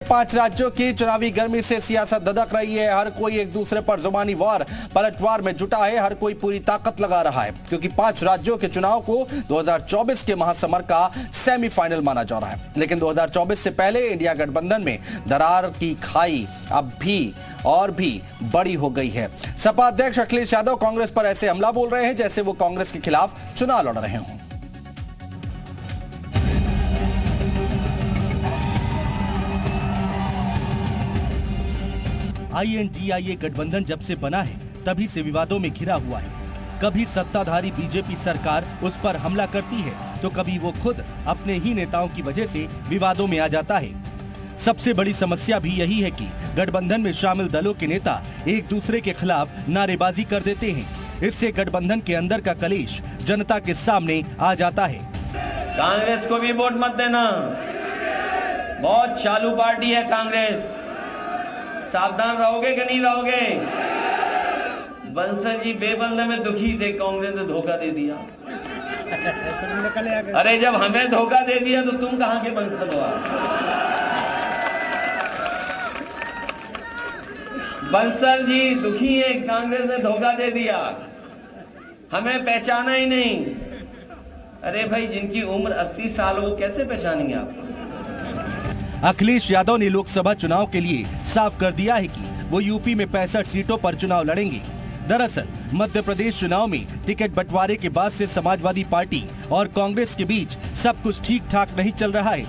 5 राज्यों की चुनावी गर्मी से सियासत ददक रही है। हर कोई एक दूसरे पर जुबानी वार पलटवार में जुटा है। हर कोई पूरी ताकत लगा रहा है क्योंकि 5 राज्यों के चुनाव को 2024 के महासमर का सेमीफाइनल माना जा रहा है। लेकिन 2024 से पहले इंडिया गठबंधन में दरार की खाई अब भी और भी बड़ी हो गई है। सपा अध्यक्ष अखिलेश यादव कांग्रेस पर ऐसे हमला बोल रहे हैं जैसे वो कांग्रेस के खिलाफ चुनाव लड़ रहे हों। INDIA गठबंधन जब से बना है तभी से विवादों में घिरा हुआ है। कभी सत्ताधारी बीजेपी सरकार उस पर हमला करती है तो कभी वो खुद अपने ही नेताओं की वजह से विवादों में आ जाता है। सबसे बड़ी समस्या भी यही है कि गठबंधन में शामिल दलों के नेता एक दूसरे के खिलाफ नारेबाजी कर देते हैं। इससे गठबंधन के अंदर का कलेश जनता के सामने आ जाता है। कांग्रेस को भी वोट मत देना, बहुत चालू पार्टी है कांग्रेस, सावधान रहोगे कि नहीं रहोगे? बंसल जी बेबंदे में दुखी थे, कांग्रेस ने धोखा दे दिया। अरे जब हमें धोखा दे दिया तो तुम कहां के बंसल हो? बंसल जी दुखी है, कांग्रेस ने धोखा दे दिया, हमें पहचाना ही नहीं। अरे भाई, जिनकी उम्र 80 साल हो वो कैसे पहचानेंगे आप? अखिलेश यादव ने लोकसभा चुनाव के लिए साफ कर दिया है कि वो यूपी में 65 सीटों पर चुनाव लड़ेंगे। दरअसल मध्य प्रदेश चुनाव में टिकट बंटवारे के बाद से समाजवादी पार्टी और कांग्रेस के बीच सब कुछ ठीक ठाक नहीं चल रहा है।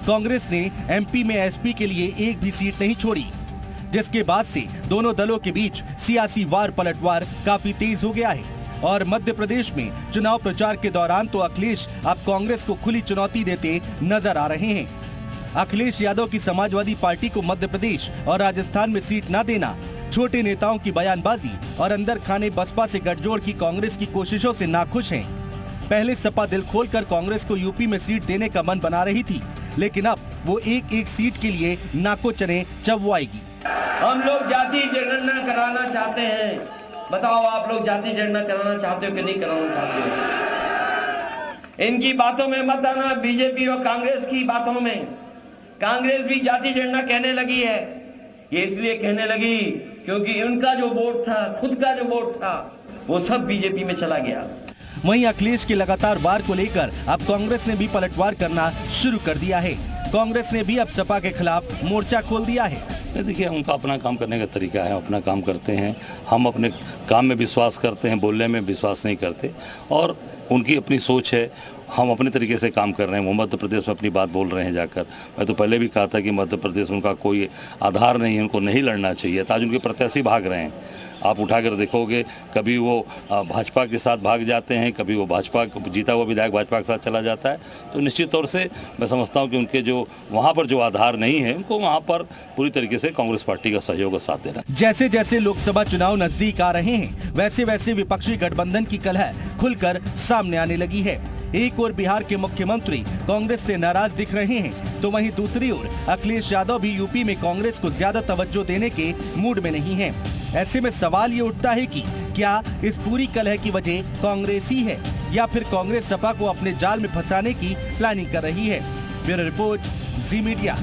कांग्रेस ने MP में SP के लिए एक भी सीट नहीं छोड़ी, जिसके बाद से दोनों दलों के बीच सियासी वार पलटवार काफी तेज हो गया है। और मध्य प्रदेश में चुनाव प्रचार के दौरान तो अखिलेश अब कांग्रेस को खुली चुनौती देते नजर आ रहे हैं। अखिलेश यादव की समाजवादी पार्टी को मध्य प्रदेश और राजस्थान में सीट न देना, छोटे नेताओं की बयानबाजी और अंदर खाने बसपा से गठजोड़ की कांग्रेस की कोशिशों से नाखुश हैं। पहले सपा दिल खोलकर कांग्रेस को यूपी में सीट देने का मन बना रही थी, लेकिन अब वो एक एक सीट के लिए नाको चने चबवाएगी। हम लोग जाति जनगणना कराना चाहते हैं। बताओ, आप लोग जाति जनगणना कराना चाहते हो कि नहीं कराना चाहते हो? इनकी बातों में मत आना, बीजेपी और कांग्रेस की बातों में। कांग्रेस भी जाति जनगणना कहने लगी है। ये इसलिए कहने लगी क्योंकि उनका जो वोट था, खुद का जो वोट था, वो सब बीजेपी में चला गया। वहीं अखिलेश के लगातार वार को लेकर अब कांग्रेस ने भी पलटवार करना शुरू कर दिया है। कांग्रेस ने भी अब सपा के खिलाफ मोर्चा खोल दिया है। देखिए, उनका अपना काम करने का तरीका है, अपना काम करते हैं। हम अपने काम में विश्वास करते हैं, बोलने में विश्वास नहीं करते, और उनकी अपनी सोच है। हम अपने तरीके से काम कर रहे हैं। वो मध्य प्रदेश में अपनी बात बोल रहे हैं जाकर। मैं तो पहले भी कहा था कि मध्य प्रदेश में उनका कोई आधार नहीं है, उनको नहीं लड़ना चाहिए। आज उनके प्रत्याशी भाग रहे हैं, आप उठाकर देखोगे, कभी वो भाजपा के साथ भाग जाते हैं, कभी वो भाजपा जीता हुआ विधायक भाजपा के साथ चला जाता है। तो निश्चित तौर से मैं समझता हूं कि उनके जो वहां पर जो आधार नहीं है, उनको वहां पर पूरी तरीके से कांग्रेस पार्टी का सहयोग और साथ देना। जैसे जैसे लोकसभा चुनाव नजदीक आ रहे हैं, वैसे वैसे विपक्षी गठबंधन की कलह खुलकर सामने आने लगी है। एक ओर बिहार के मुख्यमंत्री कांग्रेस से नाराज दिख रहे हैं, तो वहीं दूसरी ओर अखिलेश यादव भी यूपी में कांग्रेस को ज्यादा तवज्जो देने के मूड में नहीं है। ऐसे में सवाल ये उठता है कि क्या इस पूरी कलह की वजह कांग्रेस ही है या फिर कांग्रेस सपा को अपने जाल में फंसाने की प्लानिंग कर रही है। ब्यूरो रिपोर्ट, जी मीडिया।